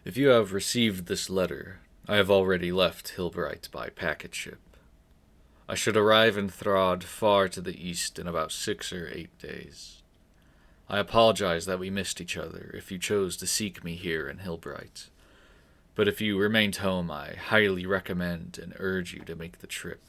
If you have received this letter, I have already left Hilbright by packet ship. I should arrive in Throd far to the east in about 6 or 8 days. I apologize that we missed each other if you chose to seek me here in Hilbright, but if you remained home, I highly recommend and urge you to make the trip.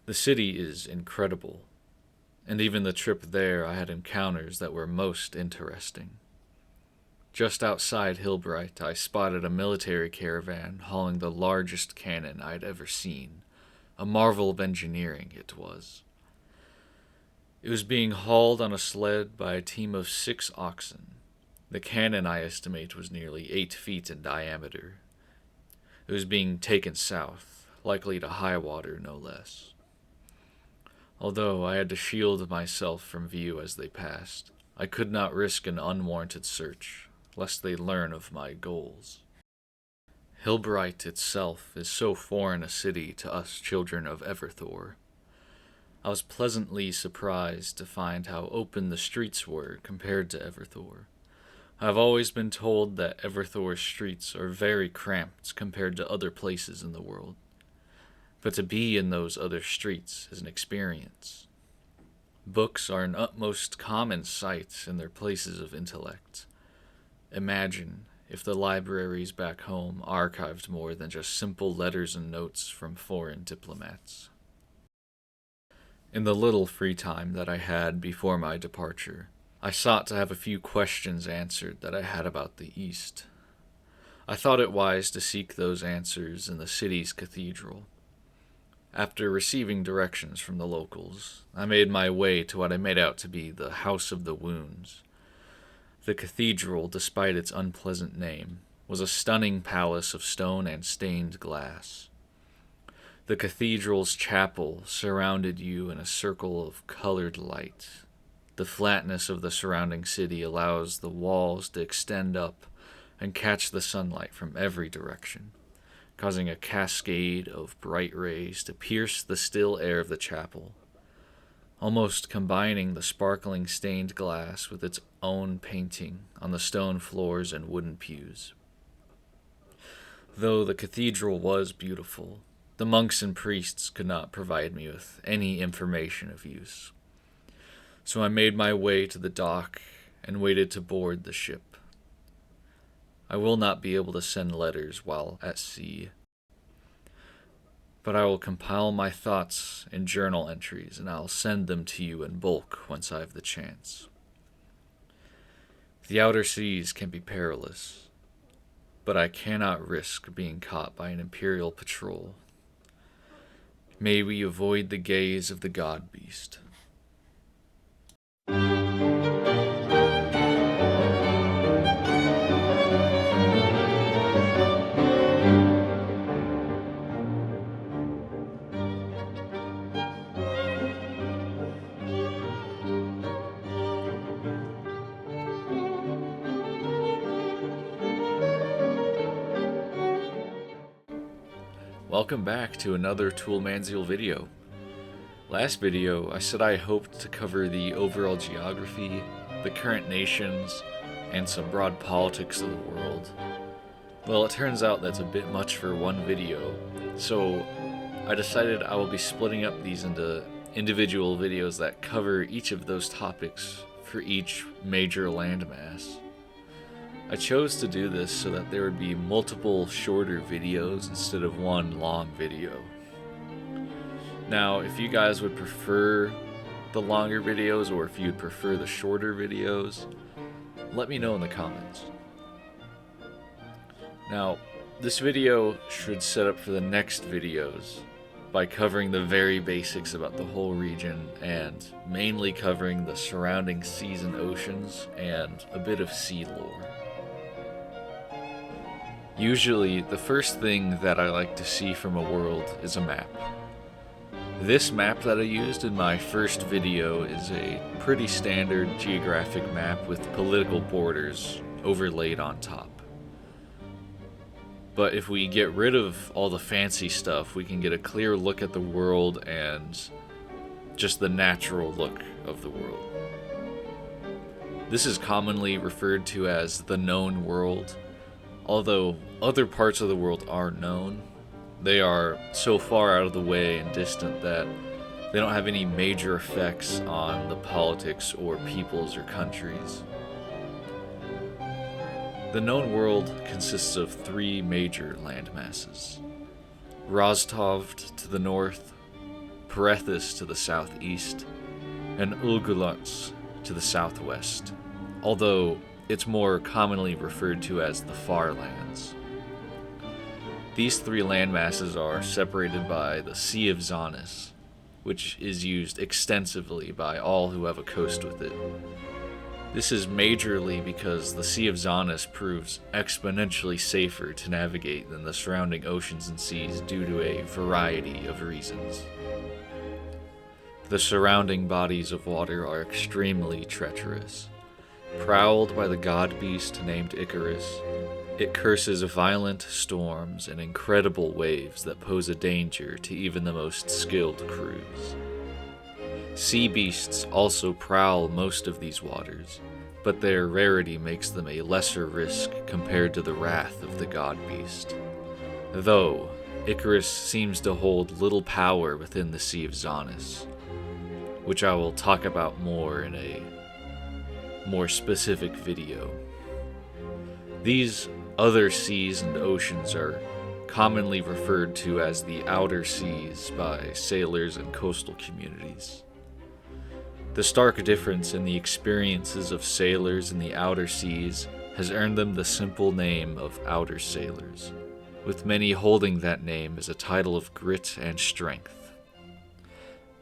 The city is incredible, and even the trip there I had encounters that were most interesting. Just outside Hilbright, I spotted a military caravan hauling the largest cannon I'd ever seen. A marvel of engineering it was. It was being hauled on a sled by a team of 6 oxen. The cannon, I estimate, was nearly 8 feet in diameter. It was being taken south, likely to high water no less. Although I had to shield myself from view as they passed, I could not risk an unwarranted search, lest they learn of my goals. Hilbright itself is so foreign a city to us children of Everthor. I was pleasantly surprised to find how open the streets were compared to Everthor. I have always been told that Everthor's streets are very cramped compared to other places in the world, but to be in those other streets is an experience. Books are an utmost common sight in their places of intellect. Imagine if the libraries back home archived more than just simple letters and notes from foreign diplomats. In the little free time that I had before my departure, I sought to have a few questions answered that I had about the East. I thought it wise to seek those answers in the city's cathedral. After receiving directions from the locals, I made my way to what I made out to be the House of the Wounds. The cathedral, despite its unpleasant name, was a stunning palace of stone and stained glass. The cathedral's chapel surrounded you in a circle of colored light. The flatness of the surrounding city allows the walls to extend up and catch the sunlight from every direction, causing a cascade of bright rays to pierce the still air of the chapel, almost combining the sparkling stained glass with its own painting on the stone floors and wooden pews. Though the cathedral was beautiful, the monks and priests could not provide me with any information of use. So I made my way to the dock and waited to board the ship. I will not be able to send letters while at sea, but I will compile my thoughts in journal entries and I'll send them to you in bulk once I have the chance. The outer seas can be perilous, but I cannot risk being caught by an imperial patrol. May we avoid the gaze of the god beast. Welcome back to another Túl Manziel video. Last video, I said I hoped to cover the overall geography, the current nations, and some broad politics of the world. Well, it turns out that's a bit much for one video, so I decided I will be splitting up these into individual videos that cover each of those topics for each major landmass. I chose to do this so that there would be multiple shorter videos instead of one long video. Now, if you guys would prefer the longer videos or if you'd prefer the shorter videos, let me know in the comments. Now, this video should set up for the next videos by covering the very basics about the whole region and mainly covering the surrounding seas and oceans and a bit of sea lore. Usually, the first thing that I like to see from a world is a map. This map that I used in my first video is a pretty standard geographic map with political borders overlaid on top. But if we get rid of all the fancy stuff, we can get a clear look at the world and just the natural look of the world. This is commonly referred to as the known world, Although other parts of the world are known, they are so far out of the way and distant that they don't have any major effects on the politics or peoples or countries. The known world consists of three major landmasses: Rostov to the north, Perethus to the southeast, and Ulgulots to the southwest, although it's more commonly referred to as the Far Lands. These three landmasses are separated by the Sea of Zanus, which is used extensively by all who have a coast with it. This is majorly because the Sea of Zanus proves exponentially safer to navigate than the surrounding oceans and seas due to a variety of reasons. The surrounding bodies of water are extremely treacherous. Prowled by the god beast named Icarus, it curses violent storms and incredible waves that pose a danger to even the most skilled crews. Sea beasts also prowl most of these waters, but their rarity makes them a lesser risk compared to the wrath of the god beast. Though, Icarus seems to hold little power within the Sea of Zanus, which I will talk about more in a more specific video. These other seas and oceans are commonly referred to as the outer seas by sailors and coastal communities. The stark difference in the experiences of sailors in the outer seas has earned them the simple name of outer sailors, with many holding that name as a title of grit and strength.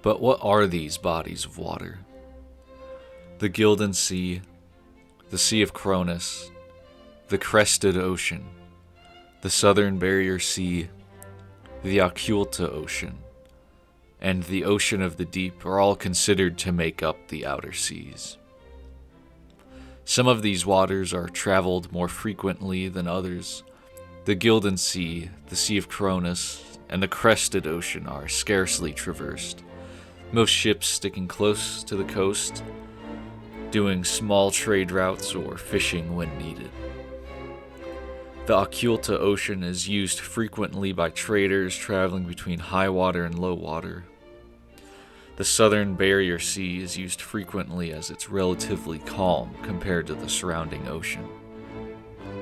But what are these bodies of water? The Gildan Sea, the Sea of Cronus, the Crested Ocean, the Southern Barrier Sea, the Occulta Ocean, and the Ocean of the Deep are all considered to make up the outer seas. Some of these waters are traveled more frequently than others. The Gildan Sea, the Sea of Cronus, and the Crested Ocean are scarcely traversed, most ships sticking close to the coast, doing small trade routes or fishing when needed. The Occulta Ocean is used frequently by traders traveling between high water and low water. The Southern Barrier Sea is used frequently as it's relatively calm compared to the surrounding ocean.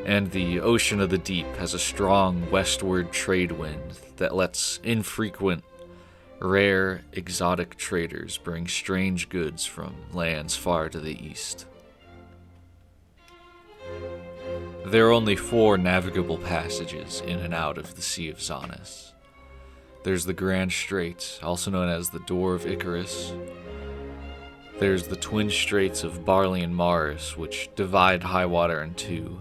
And the Ocean of the Deep has a strong westward trade wind that lets infrequent, rare, exotic traders bring strange goods from lands far to the east. There are only 4 navigable passages in and out of the Sea of Zanus. There's the Grand Strait, also known as the Door of Icarus. There's the Twin Straits of Barley and Mars, which divide high water in two.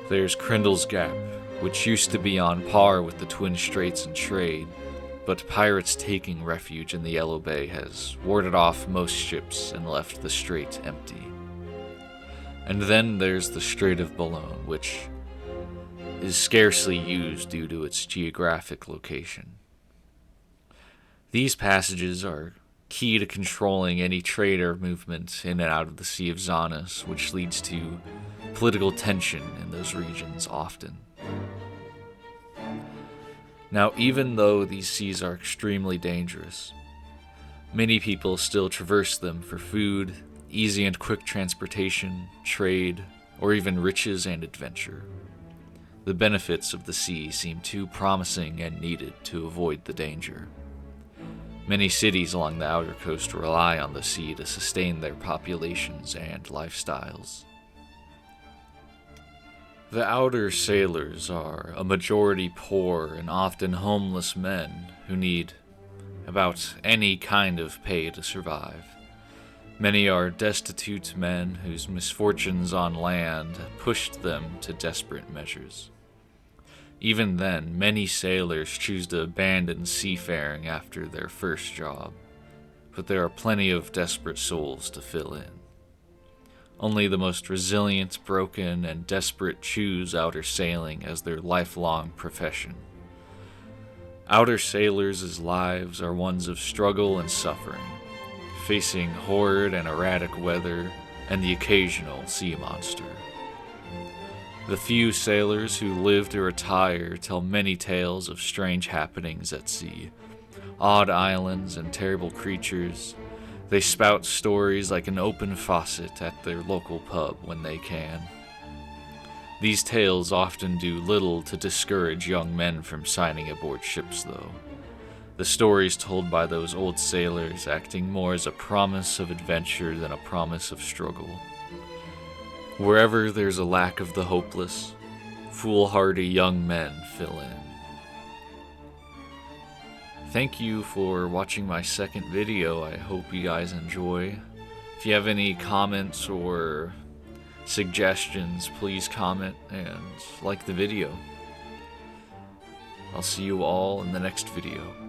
There's Crindle's Gap, which used to be on par with the Twin Straits in trade, but pirates taking refuge in the Yellow Bay has warded off most ships and left the strait empty. And then there's the Strait of Boulogne, which is scarcely used due to its geographic location. These passages are key to controlling any trader movement in and out of the Sea of Zanus, which leads to political tension in those regions often. Now, even though these seas are extremely dangerous, many people still traverse them for food, easy and quick transportation, trade, or even riches and adventure. The benefits of the sea seem too promising and needed to avoid the danger. Many cities along the outer coast rely on the sea to sustain their populations and lifestyles. The outer sailors are a majority poor and often homeless men who need about any kind of pay to survive. Many are destitute men whose misfortunes on land pushed them to desperate measures. Even then, many sailors choose to abandon seafaring after their first job, but there are plenty of desperate souls to fill in. Only the most resilient, broken, and desperate choose outer sailing as their lifelong profession. Outer sailors' lives are ones of struggle and suffering, facing horrid and erratic weather and the occasional sea monster. The few sailors who live to retire tell many tales of strange happenings at sea, odd islands and terrible creatures. They spout stories like an open faucet at their local pub when they can. These tales often do little to discourage young men from signing aboard ships, though. The stories told by those old sailors acting more as a promise of adventure than a promise of struggle. Wherever there's a lack of the hopeless, foolhardy young men fill in. Thank you for watching my second video. I hope you guys enjoy. If you have any comments or suggestions, please comment and like the video. I'll see you all in the next video.